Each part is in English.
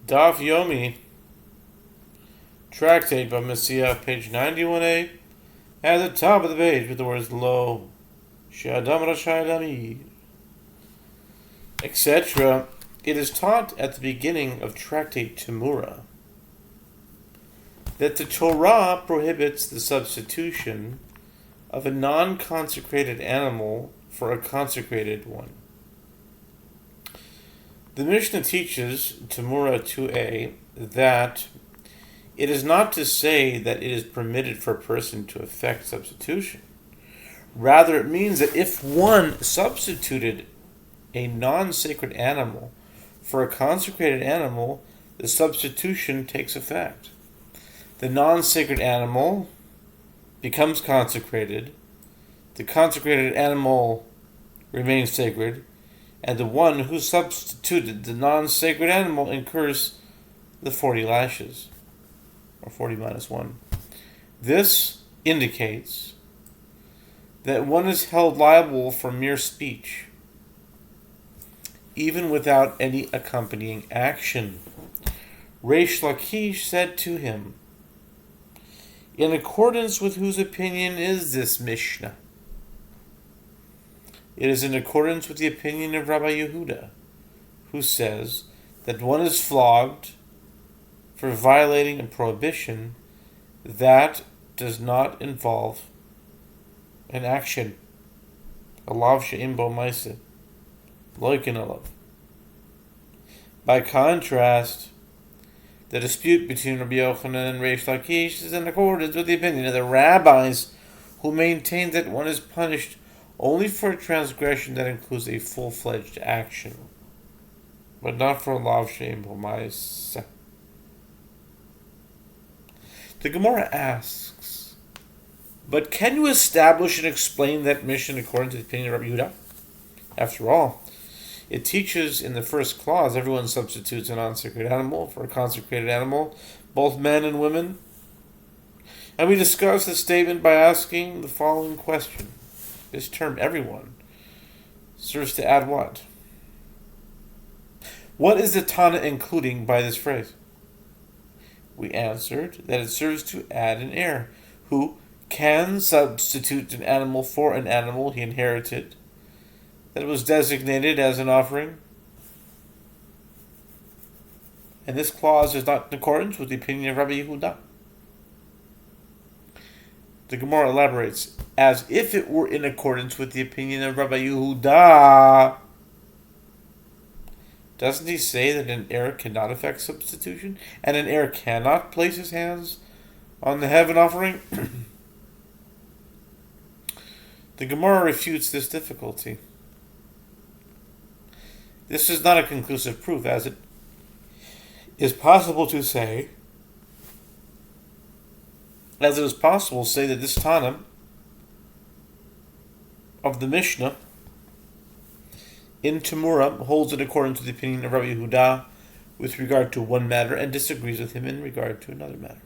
Daf Yomi, tractate by Metzia, page 91a, at the top of the page with the words Lo, She'adam Rashai Lamid, etc. It is taught at the beginning of Tractate Temura that the Torah prohibits the substitution of a non-consecrated animal for a consecrated one. The Mishnah teaches, Temura 2a, that it is not to say that it is permitted for a person to effect substitution. Rather, it means that if one substituted a non-sacred animal for a consecrated animal, the substitution takes effect. The non-sacred animal becomes consecrated, the consecrated animal remains sacred, and the one who substituted the non-sacred animal incurs the 40 lashes, or 40 minus 1. This indicates that one is held liable for mere speech, even without any accompanying action. Reish Lakish said to him, "In accordance with whose opinion is this Mishnah?" It is in accordance with the opinion of Rabbi Yehuda, who says that one is flogged for violating a prohibition that does not involve an action. Alav she'im bo ma'aseh, lo yeken alav. By contrast, the dispute between Rabbi Yochanan and Reish Lakish is in accordance with the opinion of the rabbis, who maintain that one is punished only for a transgression that includes a full-fledged action, but not for alav she'im bo ma'aseh. The Gemara asks, but can you establish and explain that mission according to the opinion of Rabbi Yehuda? After all, it teaches in the first clause, everyone substitutes a non-sacred animal for a consecrated animal, both men and women. And we discuss the statement by asking the following question. This term, everyone, serves to add what? What is the Tana including by this phrase? We answered that it serves to add an heir, who can substitute an animal for an animal he inherited that was designated as an offering. And this clause is not in accordance with the opinion of Rabbi Yehuda. The Gemara elaborates, as if it were in accordance with the opinion of Rabbi Yehuda. Doesn't he say that an heir cannot effect substitution, and an heir cannot place his hands on the heaven offering? The Gemara refutes this difficulty. This is not a conclusive proof, as it is possible to say, that this Tana of the Mishnah in Temura holds in accordance with the opinion of Rabbi Yehuda with regard to one matter and disagrees with him in regard to another matter.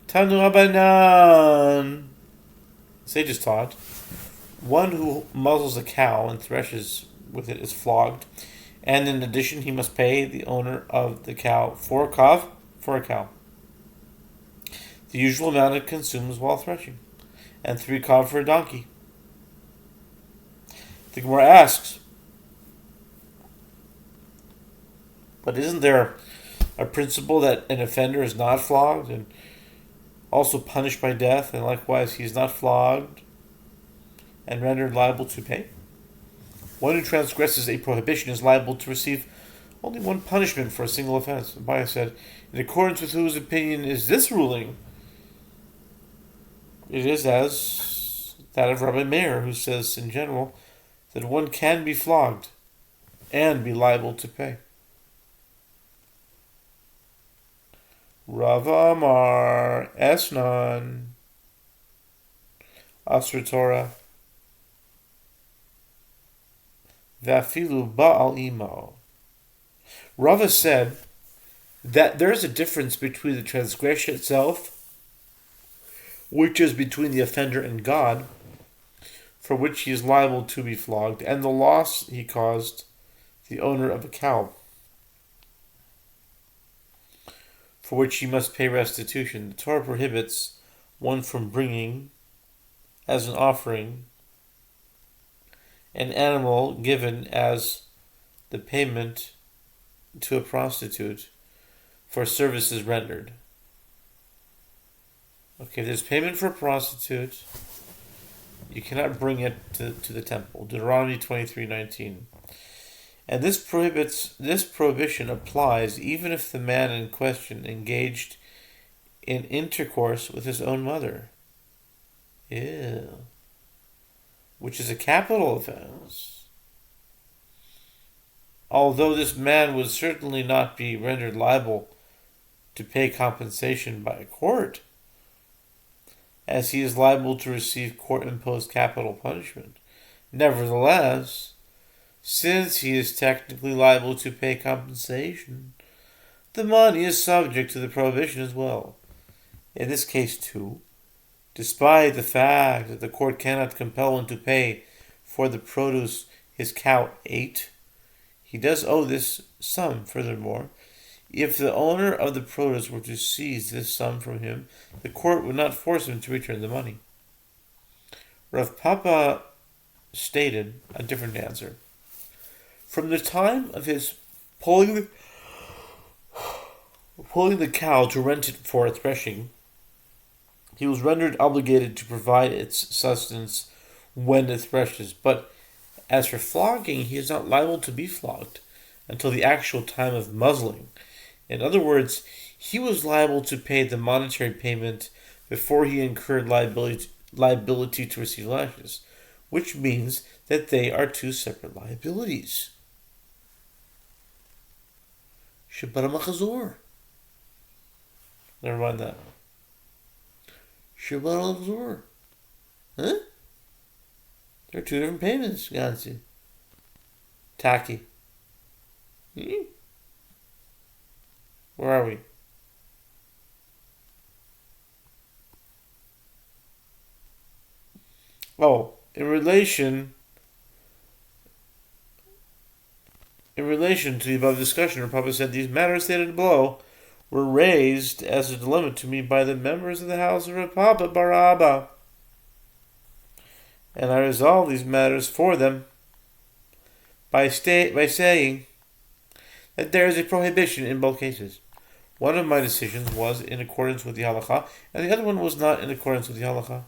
Tanu Rabbanan, sages taught, one who muzzles a cow and threshes with it is flogged, and in addition he must pay the owner of the cow 4 kav for a cow, the usual amount it consumes while threshing, and 3 kav for a donkey. The Gemara asks, but isn't there a principle that an offender is not flogged and also punished by death, and likewise he is not flogged and rendered liable to pay? One who transgresses a prohibition is liable to receive only one punishment for a single offense. Bava said, in accordance with whose opinion is this ruling? It is as that of Rabbi Meir, who says in general that one can be flogged and be liable to pay. Rava Amar Esnan Asr Torah Vafilu Ba'al Imo. Rava said that there is a difference between the transgression itself, which is between the offender and God, for which he is liable to be flogged, and the loss he caused the owner of a cow. for which he must pay restitution. The Torah prohibits one from bringing, as an offering, an animal given as the payment to a prostitute for services rendered. Okay, if there's payment for a prostitute, you cannot bring it to the temple. Deuteronomy 23:19. And this prohibition applies even if the man in question engaged in intercourse with his own mother. Ew. Which is a capital offense. Although this man would certainly not be rendered liable to pay compensation by a court, as he is liable to receive court-imposed capital punishment. Nevertheless, since he is technically liable to pay compensation, the money is subject to the prohibition as well. In this case, too, despite the fact that the court cannot compel him to pay for the produce his cow ate, he does owe this sum. Furthermore, if the owner of the produce were to seize this sum from him, the court would not force him to return the money. Rav Papa stated a different answer. From the time of his pulling the cow to rent it for a threshing, he was rendered obligated to provide its sustenance when it threshes. But as for flogging, he is not liable to be flogged until the actual time of muzzling. In other words, he was liable to pay the monetary payment before he incurred liability to receive lashes, which means that they are two separate liabilities. Shabbat al-Machazor. Never mind that. Shabbat al-Machazor. Huh? There are two different payments, Gansi. Taki. Where are we? Oh, in relation to the above discussion, Rav Papa said, these matters stated below were raised as a dilemma to me by the members of the house of Rav Papa bar Abba, and I resolved these matters for them by saying that there is a prohibition in both cases. One of my decisions was in accordance with the halakha, and the other one was not in accordance with the halakha.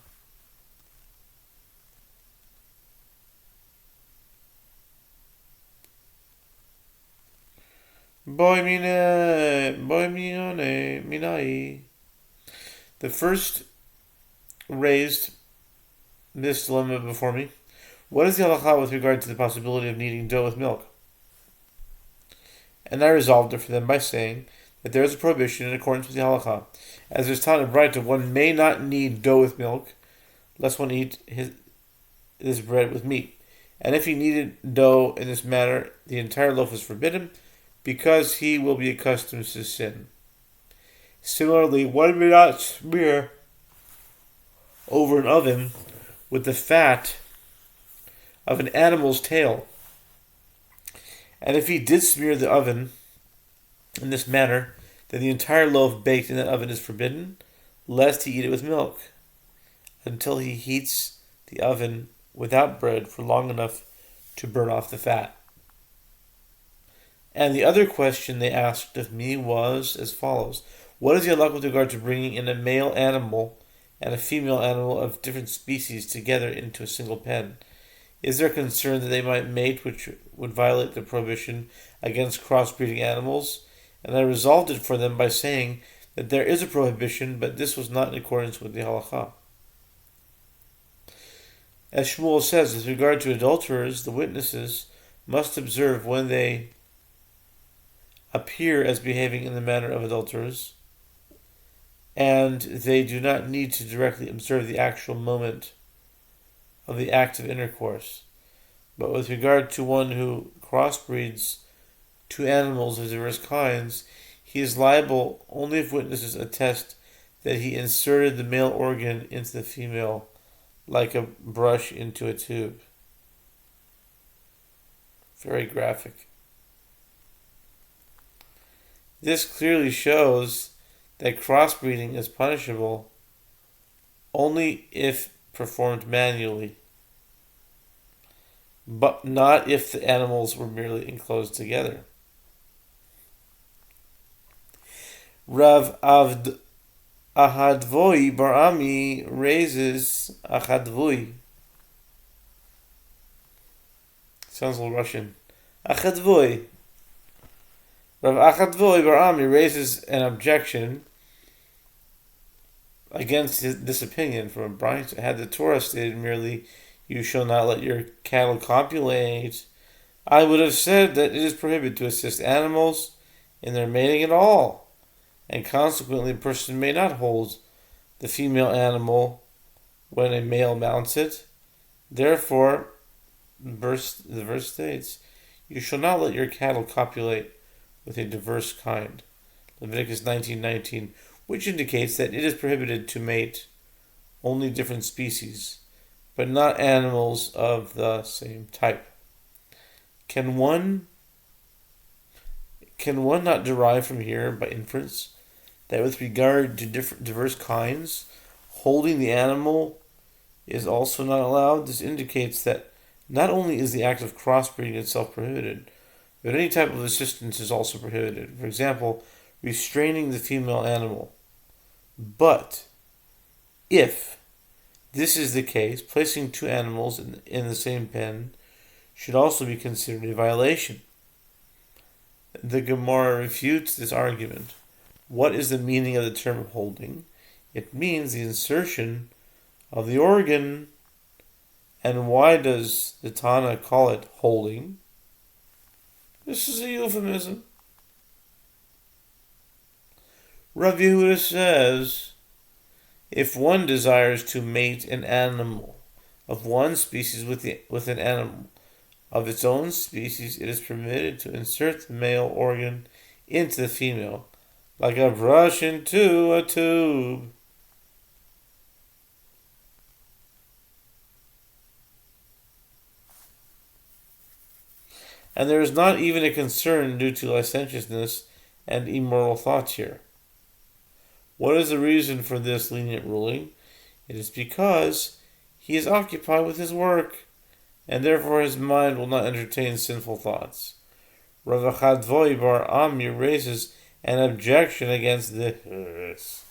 The first raised this dilemma before me. What is the halakha with regard to the possibility of kneading dough with milk? And I resolved it for them by saying that there is a prohibition in accordance with the halakha. As there's taught in Braita, one may not knead dough with milk, lest one eat this bread with meat. And if he kneaded dough in this manner, the entire loaf is forbidden, because he will be accustomed to sin. Similarly, one may not smear over an oven with the fat of an animal's tail. And if he did smear the oven in this manner, then the entire loaf baked in that oven is forbidden, lest he eat it with milk, until he heats the oven without bread for long enough to burn off the fat. And the other question they asked of me was as follows. What is the halakha with regard to bringing in a male animal and a female animal of different species together into a single pen? Is there concern that they might mate, which would violate the prohibition against crossbreeding animals? And I resolved it for them by saying that there is a prohibition, but this was not in accordance with the halakha. As Shmuel says, with regard to adulterers, the witnesses must observe when they appear as behaving in the manner of adulterers, and they do not need to directly observe the actual moment of the act of intercourse. But with regard to one who crossbreeds two animals of diverse kinds, he is liable only if witnesses attest that he inserted the male organ into the female like a brush into a tube. Very graphic. This clearly shows that crossbreeding is punishable only if performed manually, but not if the animals were merely enclosed together. Rav Ahadvoi Bar Ami raises Ahadvoi. Sounds a little Russian. Ahadvoi. Rav Ahadvoi Bar Ami raises an objection against this opinion from a Bryant. Had the Torah stated merely, "You shall not let your cattle copulate," I would have said that it is prohibited to assist animals in their mating at all, and consequently a person may not hold the female animal when a male mounts it. Therefore, the verse states, "You shall not let your cattle copulate with a diverse kind." Leviticus 19:19, which indicates that it is prohibited to mate only different species, but not animals of the same type. Can one not derive from here by inference that with regard to diverse kinds, holding the animal is also not allowed? This indicates that not only is the act of crossbreeding itself prohibited, but any type of assistance is also prohibited. For example, restraining the female animal. But if this is the case, placing two animals in the same pen should also be considered a violation. The Gemara refutes this argument. What is the meaning of the term holding? It means the insertion of the organ. And why does the Tana call it holding? This is a euphemism. Rav Yehuda says, if one desires to mate an animal of one species with an animal of its own species, it is permitted to insert the male organ into the female, like a brush into a tube. And there is not even a concern due to licentiousness and immoral thoughts here. What is the reason for this lenient ruling? It is because he is occupied with his work, and therefore his mind will not entertain sinful thoughts. Rav Chadvoi Bar Ami raises an objection against this.